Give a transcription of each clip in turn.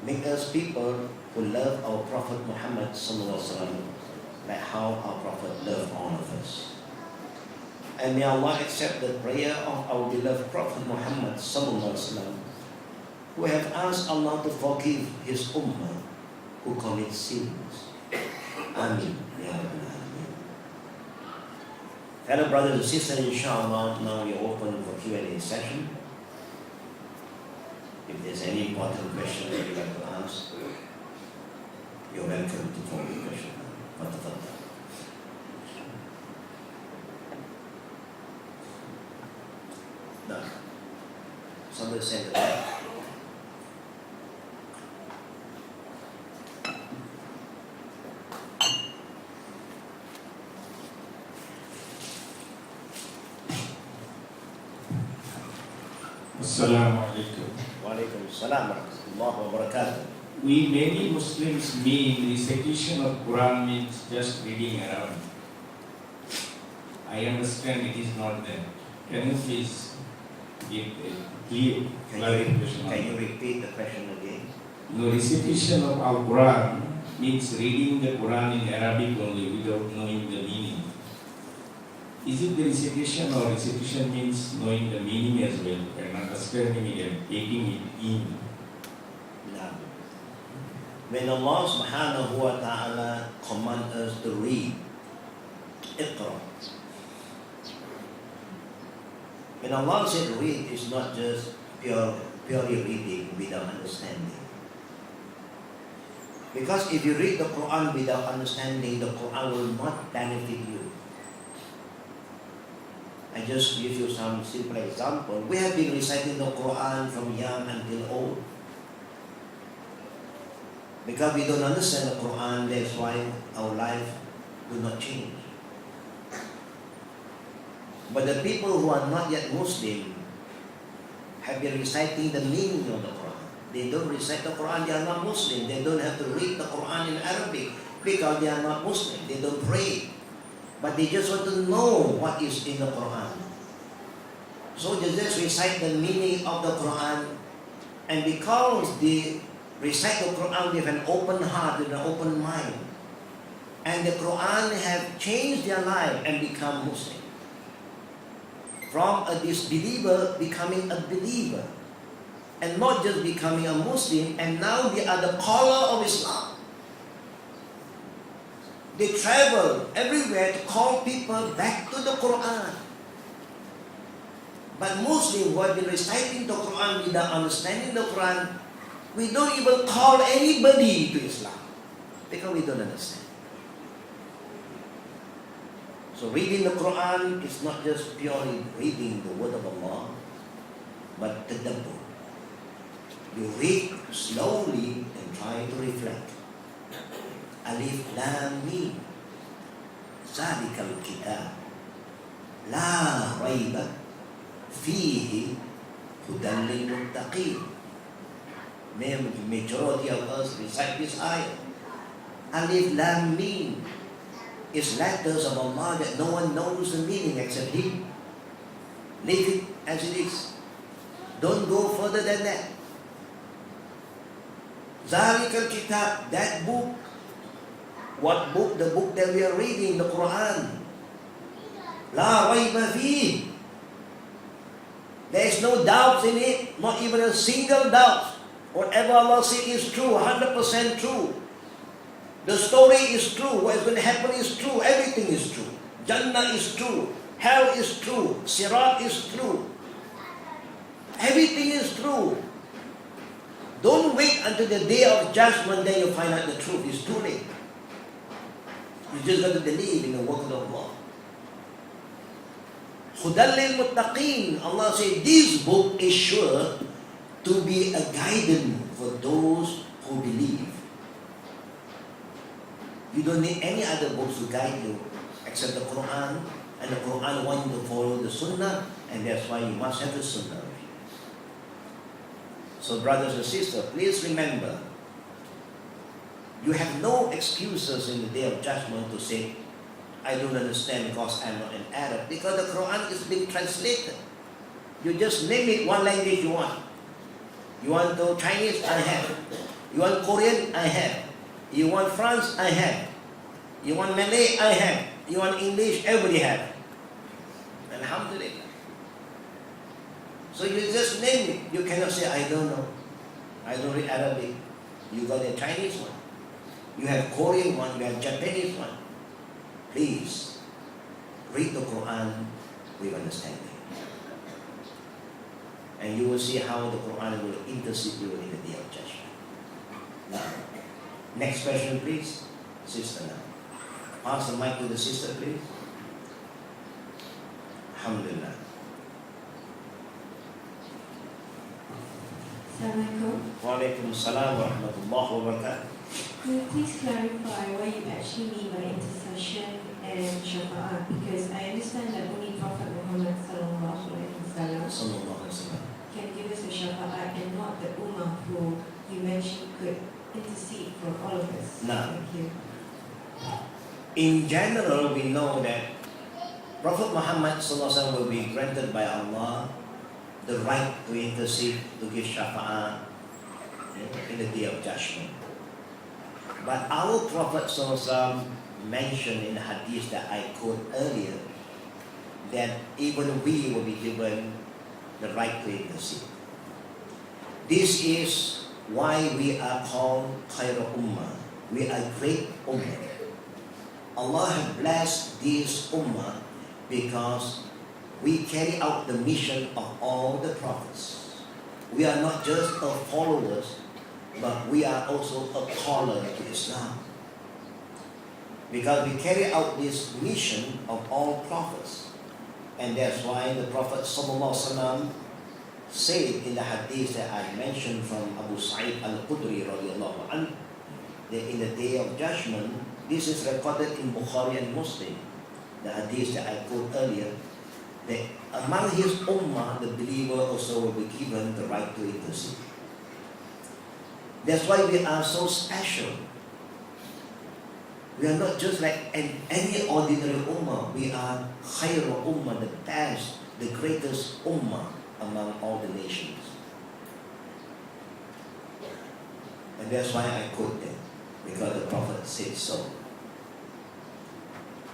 Make us people who love our Prophet Muhammad sallallahu alaihi wasallam like how our Prophet loved all of us. And may Allah accept the prayer of our beloved Prophet Muhammad sallallahu alaihi wasallam, who have asked Allah to forgive his ummah who commit sins. Ameen. Ya Rabbal Alameen. Fellow brothers and sisters, inshallah, now we are open for Q&A session. If there's any important question that you'd like to ask, you're welcome to form the question. No. Somebody said that. Assalamu alaikum. Walaikum assalam wa rahmatullahi wa barakatuh. We many Muslims mean recitation of Quran means just reading around. I understand it is not that. Can you please give a clear clarification? Can you repeat the question again? The recitation of Al-Quran means reading the Quran in Arabic only without knowing the meaning. Is it the recitation, or recitation means knowing the meaning as well and understanding it and taking it in? No. When Allah subhanahu wa ta'ala commands us to read, Iqra. When Allah said read, it's not just purely reading without understanding. Because if you read the Quran without understanding, the Quran will not benefit you. I just give you some simple example. We have been reciting the Quran from young until old. Because we don't understand the Quran, that's why our life will not change. But the people who are not yet Muslim have been reciting the meaning of the Quran. They don't recite the Quran, they are not Muslim. They don't have to read the Quran in Arabic because they are not Muslim. They don't pray. But they just want to know what is in the Quran. So they just recite the meaning of the Quran. And because they recite the Quran with an open heart, with an open mind, and the Quran have changed their life and become Muslim. From a disbeliever becoming a believer. And not just becoming a Muslim, and now they are the caller of Islam. They travel everywhere to call people back to the Quran. But Muslims who have been reciting the Quran without understanding the Quran, we don't even call anybody to Islam because we don't understand. So reading the Quran is not just purely reading the word of Allah, but tadabbur. You read slowly and try to reflect. Alif Lam Mim. Zalikal Kitab. La Rayba Fihi Hudan lil Muttaqin. Majority of us recite this ayah. Alif Lam Mim is letters of Allah that no one knows the meaning except Him. Leave it as it is. Don't go further than that. Zalikal Kitab, that book. What book? The book that we are reading, the Quran. La rayba fihi. There is no doubt in it, not even a single doubt. Whatever Allah said is true, 100% true. The story is true, what is going to happen is true, everything is true. Jannah is true, hell is true, Sirat is true. Everything is true. Don't wait until the day of judgment, then you find out the truth. It's too late. You just got to believe in the word of Allah. Hudan lil Muttaqin. Allah said this book is sure to be a guidance for those who believe. You don't need any other books to guide you except the Quran. And the Quran wants you to follow the Sunnah, and that's why you must have the Sunnah. So brothers and sisters, please remember, you have no excuses in the day of judgment to say, I don't understand because I'm not an Arab. Because the Quran is being translated. You just name it one language you want. You want to Chinese, I have. You want Korean? I have. You want France? I have. You want Malay? I have. You want English? Everybody have. Alhamdulillah. So you just name it. You cannot say, I don't know. I don't read Arabic. You got a Chinese one. You have Korean one. You have Japanese one. Please, read the Quran with understanding. And you will see how the Quran will intercede you in the day of judgment. Now, next question please. Sister now. Pass the mic to the sister please. Alhamdulillah. Assalamualaikum. Waalaikumsalam warahmatullahi wabarakatuh. Could you please clarify what you actually mean by intercession and shafa'at? Because I understand that only Prophet Muhammad sallallahu alaihi wasallam Sallallahu alaihi wasallam. can give us a shafa'at and not the ummah who you mentioned could intercede for all of us. Nah. Thank you. In general, we know that Prophet Muhammad sallallahu alaihi wasallam will be granted by Allah the right to intercede, to give shafa'ah in the day of judgment. But our Prophet sallallahu alaihi wasallam mentioned in the hadith that I quoted earlier that even we will be given the right to intercede. This is why we are called Khair Ummah. We are great Ummah. Allah has blessed this Ummah because we carry out the mission of all the prophets. We are not just a followers, but we are also a caller to Islam. Because we carry out this mission of all prophets. And that's why the Prophet ﷺ said in the hadith that I mentioned from Abu Sa'id al-Khudri radiallahu anhu, that in the day of judgment, this is recorded in Bukhari and Muslim, the hadith that I quoted earlier, that among his ummah, the believer also will be given the right to intercede. That's why we are so special. We are not just like any ordinary ummah. We are khayr ummah, the best, the greatest ummah among all the nations. And that's why I quote them, because the Prophet said so.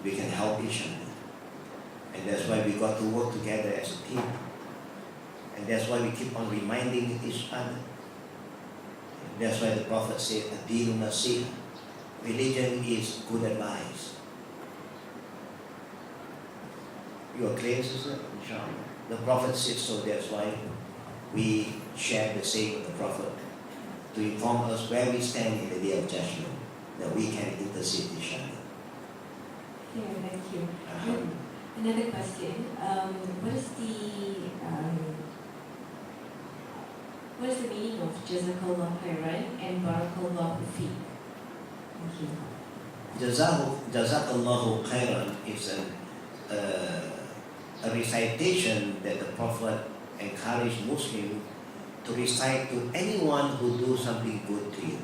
We can help each other. And that's why we got to work together as a team. And that's why we keep on reminding each other. And that's why the Prophet said, Ad-Dinu Nasiha. Religion is good advice. You are clear, sister? Inshallah. The Prophet said so, that's why we share the same with the Prophet to inform us where we stand in the day of judgment, that we can intercede each other. Yeah, thank you. Another question. What is the meaning of Jazakallah khairan and Barakallahu feek? Thank you. Jazakallahu khairan is a recitation that the Prophet encouraged Muslims to recite to anyone who do something good to you.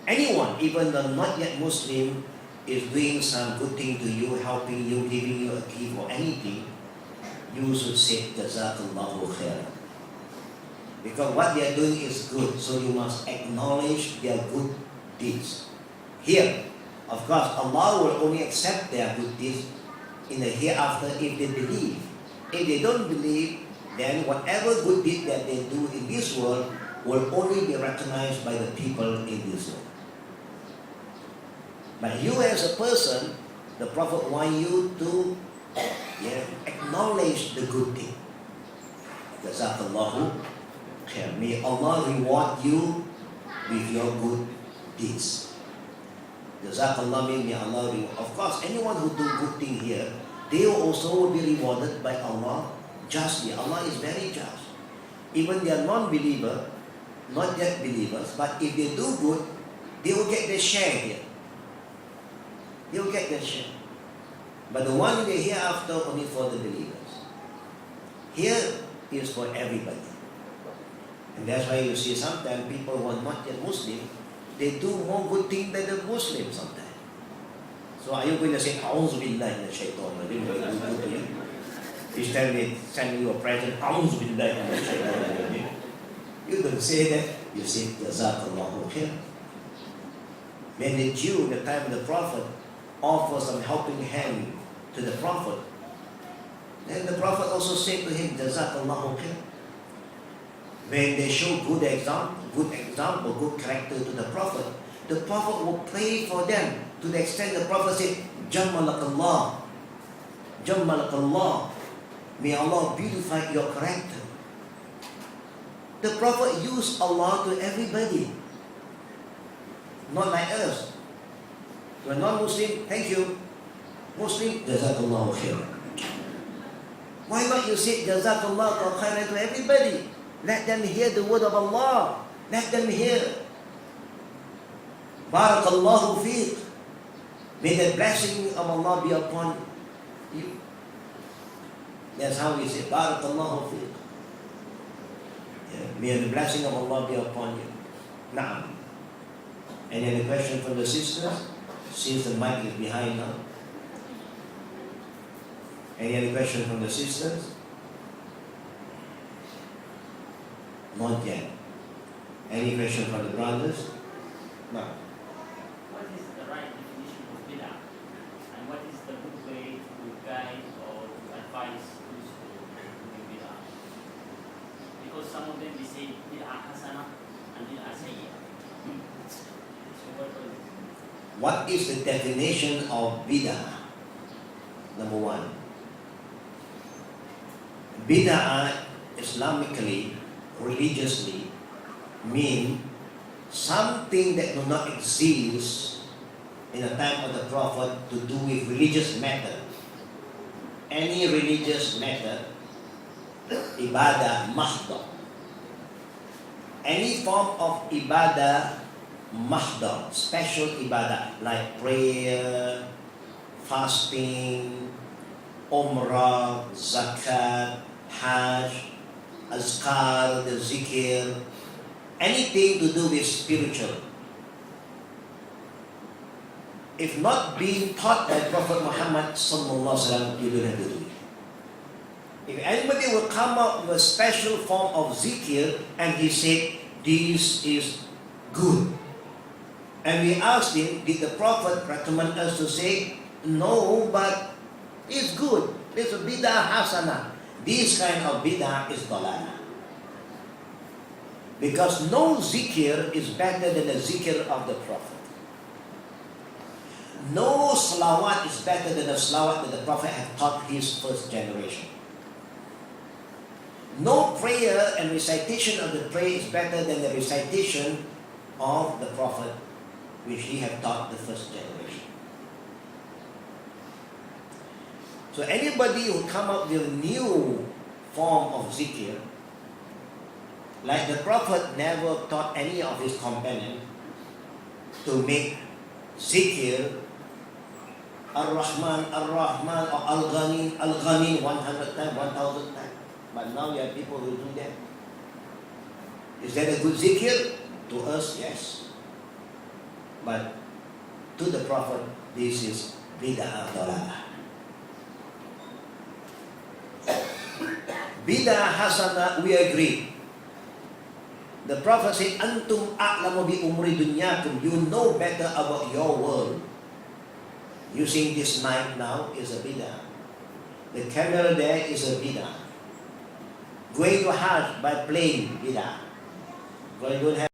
Anyone, even the not yet Muslim, is doing some good thing to you, helping you, giving you a gift or anything, you should say Jazakallahu khairan. Because what they are doing is good, so you must acknowledge their good deeds. Here, of course, Allah will only accept their good deeds in the hereafter if they believe. If they don't believe, then whatever good deed that they do in this world will only be recognized by the people in this world. But you as a person, the Prophet wants you to acknowledge the good thing. Jazakallahu khair. May Allah reward you with your good deeds. Jazakallah means may Allah reward. Of course, anyone who do good thing here, they also will be rewarded by Allah justly. Allah is very just. Even they are non-believer, not yet believers, but if they do good, they will get their share here. They will get their share. But the one in the hereafter only for the believers. Here is for everybody. And that's why you see sometimes people who are not yet Muslim, they do more good things than the Muslims sometimes. So are you going to say, A'udhu billahi minash shaitan rajim, very good to you? Each time they send you a present, A'udhu billahi minash shaitan rajim. You don't say that. you say, Jazakallahu khair. When the Jew, the time of the Prophet, offer some helping hand to the Prophet, then the Prophet also said to him, Jazakallahu khair. When they show good example, good character to the Prophet will pray for them to the extent the Prophet said, Jammalakallah, Jammalakallah, may Allah beautify your character. The Prophet used Allah to everybody, not like us. We're non-Muslim, thank you. Muslim, Jazakallahu khair. Why not you say Jazakallahu khairan to everybody? Let them hear the word of Allah. Let them hear. Barakallahu fiqh. May the blessing of Allah be upon you. That's how we say Barakallahu fiqh. May the blessing of Allah be upon you. Now, any other question from the sisters? Since the mic is behind now. Any other question from the sisters? Not yet. Any question from the brothers? No. What is the right definition of bid'ah? And what is the good way to guide or to advise those who do bid'ah? Because some of them they say bid'ah hasana and bid'ah sayyi'ah. So what was it? What is the definition of bid'ah? Number one. Bid'ah, Islamically, religiously, mean something that do not exist in the time of the Prophet to do with religious matter. Any religious matter, ibadah mahdah. Any form of ibadah mahdah, special ibadah like prayer, fasting, umrah, zakat, hajj, azkar, the zikir, anything to do with spiritual. If not being taught by Prophet Muhammad sallallahu alaihi wasallam, you don't have to do it. If anybody will come up with a special form of zikir and he said, this is good, and we asked him, did the Prophet recommend us to say, no, but it's good. It's a bid'ah hasanah. This kind of bid'ah is dalalah. Because no zikir is better than the zikir of the Prophet. No salawat is better than the salawat that the Prophet had taught his first generation. No prayer and recitation of the prayer is better than the recitation of the Prophet which he had taught the first generation. So anybody who come up with a new form of zikir, like the Prophet never taught any of his companions to make zikir Ar-Rahman, Ar-Rahman, or Al-Ghani, Al-Ghani 100 times, 1,000 times. But now you have people who do that. Is that a good zikir? To us, yes. But to the Prophet, this is bid'ah dalalah. Bid'ah hasanah, we agree. The Prophet said, Antum a'lamu bi umri dunyakum. You know better about your world. Using this mic now is a bid'ah. The camera there is a bid'ah. Going to Hajj by plane, bid'ah. Going to have